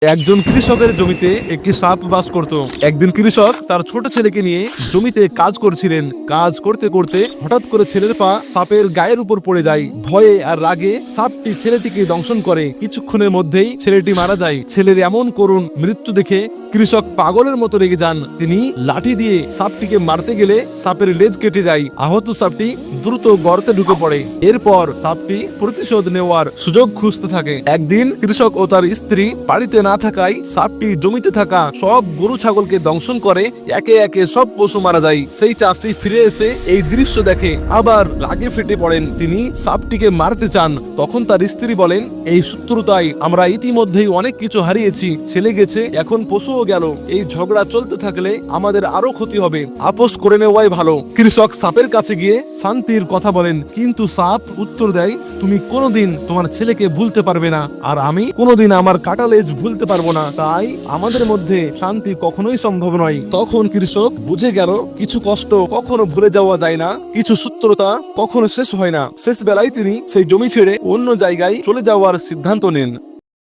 একজন কৃষকের জমিতে একটি সাপ বাস করত। একদিন কৃষক তার ছোট ছেলেকে নিয়ে জমিতে কাজ করছিলেন। কাজ করতে করতে হঠাৎ করে ছেলের পা সাপের গায়ের উপর পড়ে যায়। ভয়ে আর রাগে সাপটি ছেলেটিকে দংশন করে। কিছুক্ষণের মধ্যেই ছেলেটি মারা যায়। ছেলের এমন করুণ মৃত্যু দেখে কৃষক পাগলের মতো রেগে যান। তিনি লাঠি দিয়ে সাপটিকে মারতে গেলে সাপের লেজ কেটে যায়। আহত সাপটি দ্রুত গর্তে ঢুকে পড়ে। এরপর সাপটি প্রতিশোধ নেওয়ার সুযোগ খুঁজতে থাকে। একদিন কৃষক ও তার স্ত্রী বাড়িতে না থাকায় সাপটি জমিতে থাকা সব গরু ছাগলকে দংশন করে। একে একে সব পশু মারা যায়। সেই চাষি ফিরে এসে এই দৃশ্য দেখে আবার রাগে ফেটে পড়েন। তিনি সাপটিকে মারতে চান। তখন তার স্ত্রী বলেন, এই শত্রুতায় আমরা ইতিমধ্যেই অনেক কিছু হারিয়েছি। ছেলে গেছে, এখন পশুও গেল। এই ঝগড়া চলতে থাকলে আমাদের আরো ক্ষতি হবে। আপোষ করে নেওয়াই ভালো। কৃষক সাপের কাছে গিয়ে শান্তির কথা বলেন, কিন্তু সাপ উত্তর দেয়, তুমি কোনোদিন তোমার ছেলেকে ভুলতে পারবে না, আর আমি কোনোদিন আমার কাটা লেজ ভুলতে পারবো না। তাই আমাদের মধ্যে শান্তি কখনোই সম্ভব নয়। তখন কৃষক বুঝে গেল, কিছু কষ্ট কখনো ভুলে যাওয়া যায় না, কিছু শত্রুতা কখনো শেষ হয় না। শেষ বেলায় তিনি সেই জমি ছেড়ে অন্য জায়গায় চলে যাওয়ার সিদ্ধান্ত নেন।